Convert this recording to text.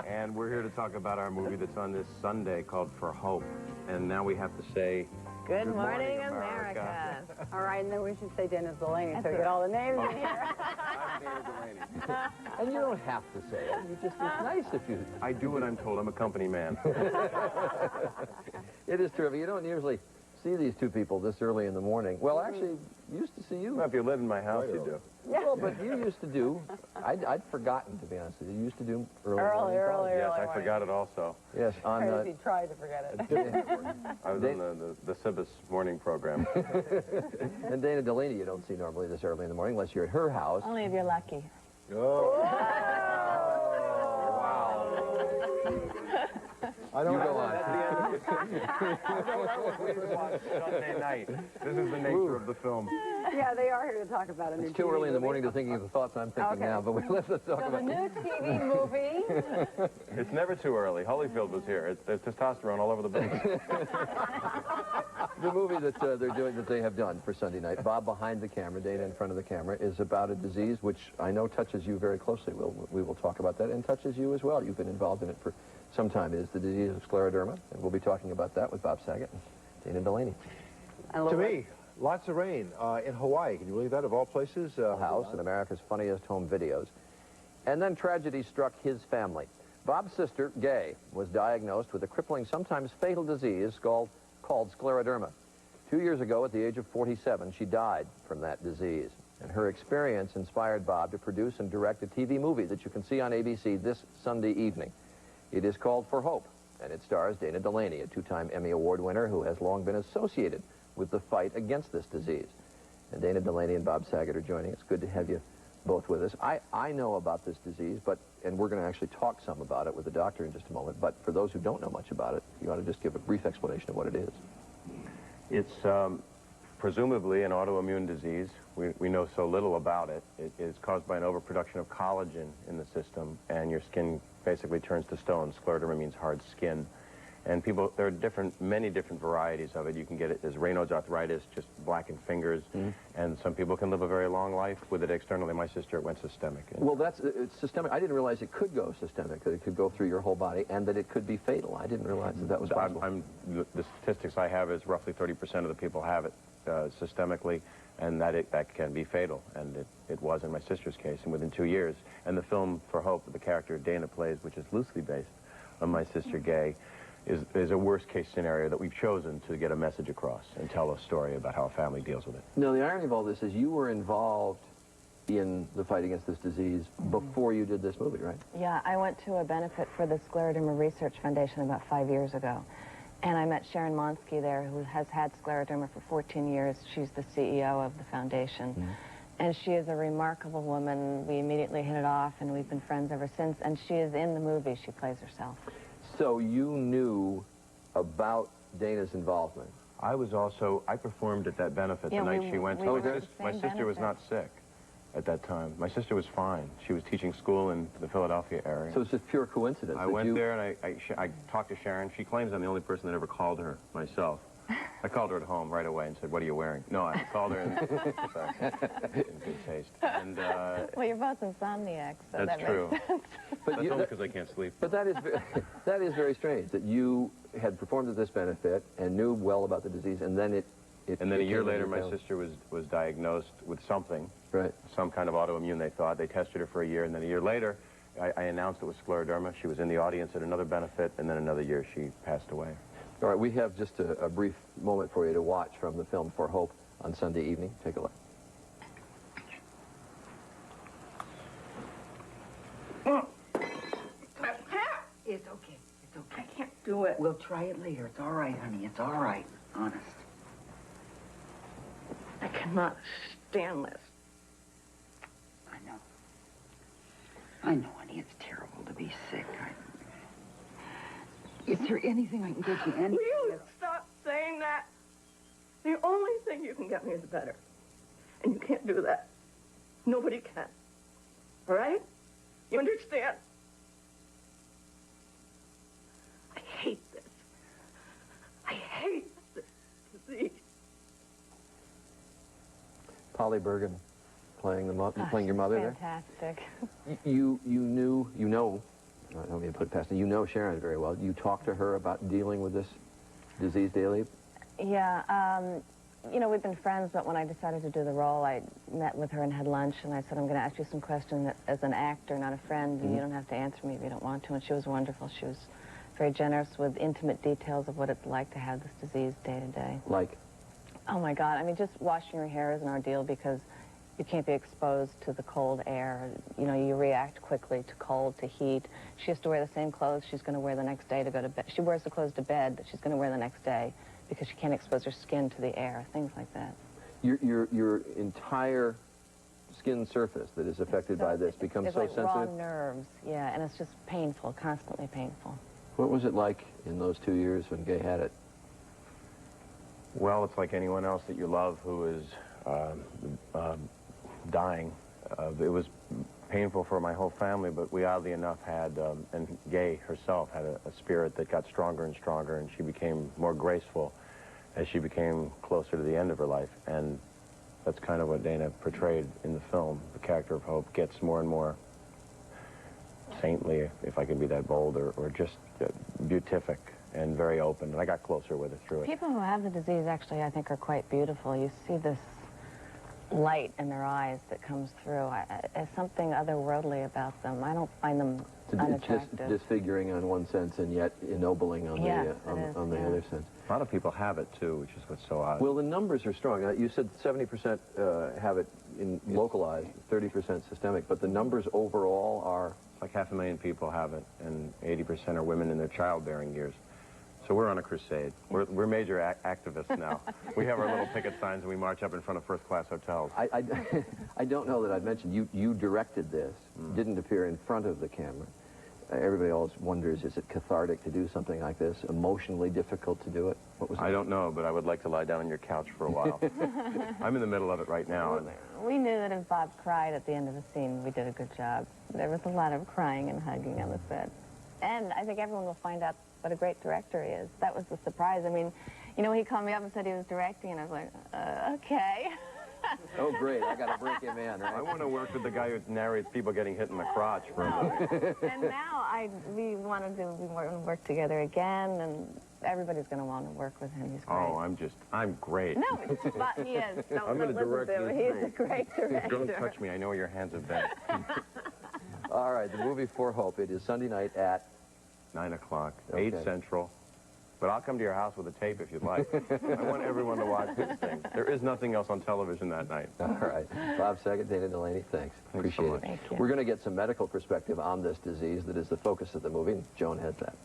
And we're here to talk about our movie that's on this Sunday called For Hope. And now we have to say... Good morning, America. All right, and then we should say Dennis Delany so we get all the names in here. I'm Dana Delany. And you don't have to say it. It's nice if you... I do what I'm told. I'm a company man. It is terrific. You don't usually see these two people this early in the morning. Well, actually, used to see you. Well, if you live in my house, you do. Well, but you used to do. I'd forgotten, to be honest with you. You used to do early. Yes, I forgot it also. Yes, on Crazy tried to forget it. I was on the Sibis morning program. And Dana Delany you don't see normally this early in the morning unless you're at her house. Only if you're lucky. Oh. I don't go on. Sunday night. This is the nature of the film. Yeah, they are here to talk about a new It's too early in the morning to think of the thoughts I'm thinking now, but let's talk about the new TV movie. It's never too early. Holyfield was here. There's testosterone all over the place. The movie that that they have done for Sunday night, Bob behind the camera, Dana in front of the camera, is about a disease which I know touches you very closely. We will talk about that, and touches you as well. You've been involved in it for some time. It is the disease of scleroderma, and we'll be talking about that with Bob Saget and Dana Delany. To me, lots of rain in Hawaii. Can you believe that, of all places? House and America's Funniest Home Videos. And then tragedy struck his family. Bob's sister, Gay, was diagnosed with a crippling, sometimes fatal disease called scleroderma. 2 years ago, at the age of 47, she died from that disease. And her experience inspired Bob to produce and direct a TV movie that you can see on ABC this Sunday evening. It is called For Hope, and it stars Dana Delany, a two-time Emmy Award winner who has long been associated with the fight against this disease. And Dana Delany and Bob Saget are joining us. Good to have you both with us. I know about this disease, and we're going to actually talk some about it with the doctor in just a moment, but for those who don't know much about it, you ought to just give a brief explanation of what it is. It's presumably an autoimmune disease. We know so little about it. It is caused by an overproduction of collagen in the system, and your skin basically turns to stone. Scleroderma means hard skin. And there are many different varieties of it. You can get it as Raynaud's arthritis, just blackened fingers, and some people can live a very long life with it externally. My sister, it went systemic. Well, it's systemic. I didn't realize it could go systemic, that it could go through your whole body, and that it could be fatal. I didn't realize that was possible. The statistics I have is roughly 30% of the people have it systemically, and that can be fatal, and it was in my sister's case, and within 2 years. And the film For Hope, the character Dana plays, which is loosely based on my sister Gay, is a worst-case scenario that we've chosen to get a message across and tell a story about how a family deals with it. Now, the irony of all this is you were involved in the fight against this disease before you did this movie, right? Yeah, I went to a benefit for the Scleroderma Research Foundation about 5 years ago. And I met Sharon Monsky there, who has had scleroderma for 14 years. She's the CEO of the foundation. And she is a remarkable woman. We immediately hit it off, and we've been friends ever since. And she is in the movie. She plays herself. So you knew about Dana's involvement? I performed at that benefit the night she went to. My sister was not sick at that time. My sister was fine. She was teaching school in the Philadelphia area. So it's just pure coincidence. I went there and I talked to Sharon. She claims I'm the only person that ever called her myself. I called her at home right away and said, "What are you wearing?" No, I called her and sorry, in good taste. And well, you're both insomniacs, so that's true. But that's only because I can't sleep. But that is very strange that you had performed at this benefit and knew well about the disease, and then and then a year later, my sister was diagnosed with something, some kind of autoimmune. They thought they tested her for a year, and then a year later, I announced it was scleroderma. She was in the audience at another benefit, and then another year she passed away. All right, we have just a brief moment for you to watch from the film For Hope on Sunday evening. Take a look. It's okay. It's okay. I can't do it. We'll try it later. It's all right, honey. It's all right. Honest. I cannot stand this. I know. I know, honey. It's terrible to be sick. Is there anything I can get you? Will you stop saying that? The only thing you can get me is better. And you can't do that. Nobody can. All right? You understand? I hate this. I hate this disease. Polly Bergen playing your mother there. Fantastic. You know I don't mean to put it past you. You know Sharon very well. You talk to her about dealing with this disease daily? Yeah, you know, we've been friends, but when I decided to do the role, I met with her and had lunch, and I said, I'm going to ask you some questions as an actor, not a friend. You don't have to answer me if you don't want to. And she was wonderful. She was very generous with intimate details of what it's like to have this disease day to day. Like? Oh, my God. I mean, just washing your hair is an ordeal because you can't be exposed to the cold air. You know, you react quickly to cold, to heat. She has to wear the same clothes she's going to wear the next day to go to bed. She wears the clothes to bed that she's going to wear the next day because she can't expose her skin to the air, things like that. Your entire skin surface that is affected by this becomes so like sensitive? Raw nerves, yeah, and it's just painful, constantly painful. What was it like in those 2 years when Gay had it? Well, it's like anyone else that you love who is dying. It was painful for my whole family, but we oddly enough had, and Gay herself had a spirit that got stronger and stronger, and she became more graceful as she became closer to the end of her life. And that's kind of what Dana portrayed in the film. The character of Hope gets more and more saintly, if I can be that bold, or just beatific and very open. And I got closer with her through it. People who have the disease actually, I think, are quite beautiful. You see this light in their eyes that comes through. There's something otherworldly about them. I don't find them unattractive. It's disfiguring on one sense and yet ennobling on Yes, the the other sense. A lot of people have it, too, which is what's so odd. Well, the numbers are strong. You said 70% have it in localized, 30% systemic, but the numbers overall are... Like 500,000 people have it, and 80% are women in their childbearing years. So we're on a crusade. We're major activists now. We have our little picket signs, and we march up in front of first-class hotels. I don't know that I've mentioned, you directed this, didn't appear in front of the camera. Everybody always wonders, is it cathartic to do something like this? Emotionally difficult to do it? What was it? I don't know, but I would like to lie down on your couch for a while. I'm in the middle of it right now. And We knew that if Bob cried at the end of the scene, we did a good job. There was a lot of crying and hugging on the set. And I think everyone will find out what a great director he is. That was the surprise. I mean, you know, he called me up and said he was directing, and I was like, okay. Oh, great, I got to break him in, right? I want to work with the guy who narrates people getting hit in the crotch for a minute. And now we want to work together again, and everybody's going to want to work with him. He's great. Oh, I'm great. No, but he is. I'm going to direct you. He's a great director. Don't touch me. I know where your hands have been. All right, the movie For Hope. It is Sunday night at 9 o'clock, Okay. 8 Central. But I'll come to your house with a tape if you'd like. I want everyone to watch this thing. There is nothing else on television that night. All right. Bob Saget, Dana Delany, thanks. Appreciate so it. much. Thank you. We're going to get some medical perspective on this disease that is the focus of the movie. Joan has that.